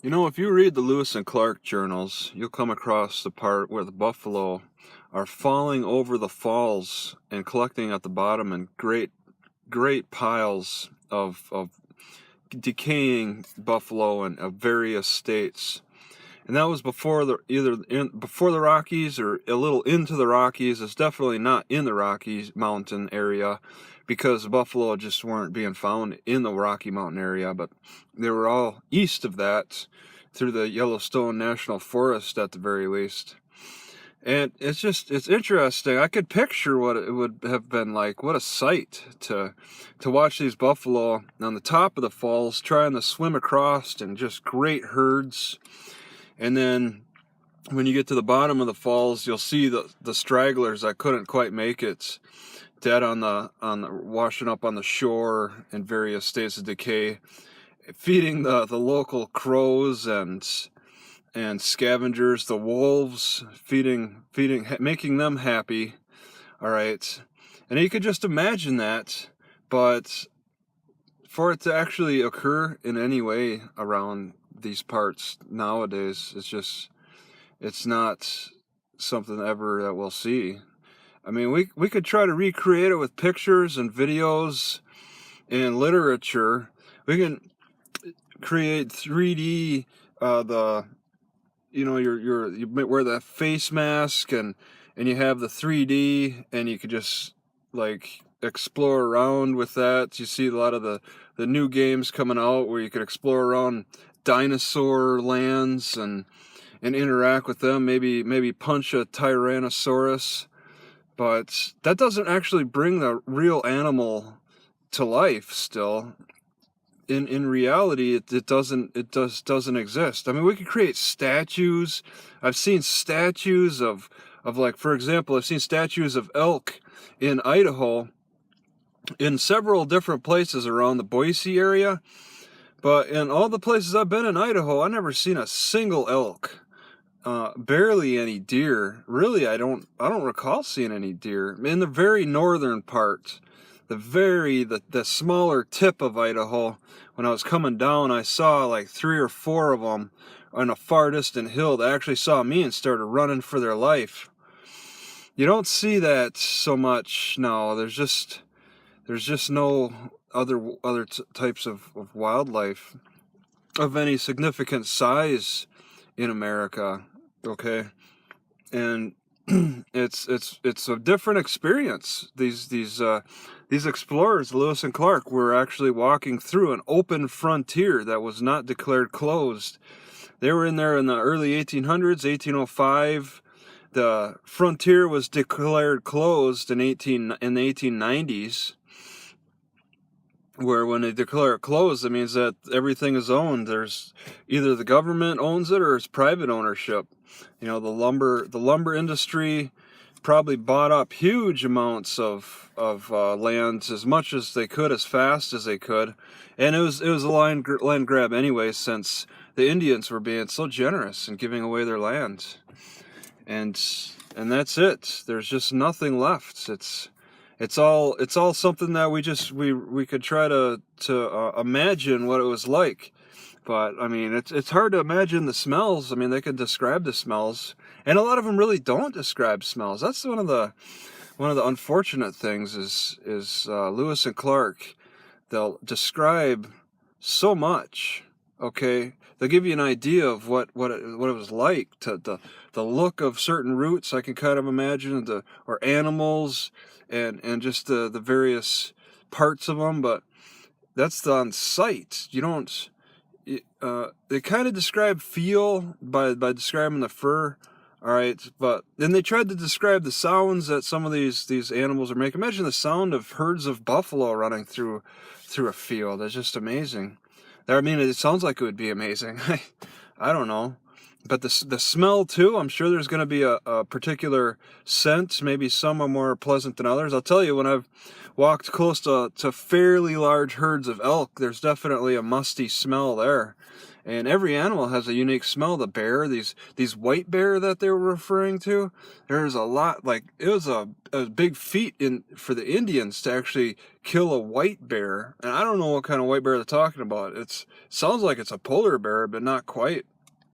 You know, if you read the Lewis and Clark journals, you'll come across the part where the buffalo are falling over the falls and collecting at the bottom in great piles of decaying buffalo in of various states. And that was before before the Rockies or a little into the Rockies. It's definitely not in the Rockies mountain area because buffalo just weren't being found in the Rocky Mountain area, but they were all east of that through the Yellowstone National Forest at the very least. And it's interesting. I could picture what it would have been like. What a sight to watch these buffalo on the top of the falls trying to swim across in just great herds. And then when you get to the bottom of the falls, you'll see the stragglers that couldn't quite make it, dead on the washing up on the shore in various states of decay, feeding the local crows and scavengers, the wolves, feeding, making them happy. All right, and you could just imagine that, but for it to actually occur in any way around these parts nowadays, it's not something ever that we'll see. I mean, we could try to recreate it with pictures and videos and literature. We can create 3D, you wear that face mask and you have the 3D and you could just like explore around with that. You see a lot of the new games coming out where you could explore around dinosaur lands and interact with them, maybe punch a Tyrannosaurus, but that doesn't actually bring the real animal to life still. In reality, it doesn't exist. I mean, we could create statues. I've seen statues of like, for example, I've seen statues of elk in Idaho in several different places around the Boise area. But in all the places I've been in Idaho, I've never seen a single elk. Barely any deer. Really, I don't recall seeing any deer. In the very northern part, the smaller tip of Idaho, when I was coming down, I saw like 3 or 4 of them on a far distant hill that actually saw me and started running for their life. You don't see that so much now. There's just no other types of wildlife of any significant size in America. Okay, and it's a different experience. These explorers, Lewis and Clark, were actually walking through an open frontier that was not declared closed. They were in there in the early 1800s, 1805. The frontier was declared closed in the 1890s. Where when they declare it closed, it means that everything is owned. There's either the government owns it or it's private ownership. You know, the lumber industry probably bought up huge amounts of lands, as much as they could, as fast as they could, and it was a land grab anyway, since the Indians were being so generous and giving away their land, and that's it. There's just nothing left. It's all something that we could try to imagine what it was like, but I mean it's hard to imagine the smells. I mean, they could describe the smells, and a lot of them really don't describe smells. That's one of the unfortunate things is Lewis and Clark. They'll describe so much. Okay, they'll give you an idea of what it was like to the look of certain roots. I can kind of imagine or animals and just the various parts of them, but that's on sight. You don't. They kind of describe feel by describing the fur. All right, but then they tried to describe the sounds that some of these animals are making. Imagine the sound of herds of buffalo running through a field. It's just amazing. I mean, it sounds like it would be amazing. I don't know. But the smell too, I'm sure there's going to be a particular scent. Maybe some are more pleasant than others. I'll tell you, when I've walked close to fairly large herds of elk, there's definitely a musty smell there. and every animal has a unique smell. The bear, these white bear that they were referring to, there's a lot, like it was a big feat for the Indians to actually kill a white bear, and I don't know what kind of white bear they're talking about. Sounds like it's a polar bear, but not quite.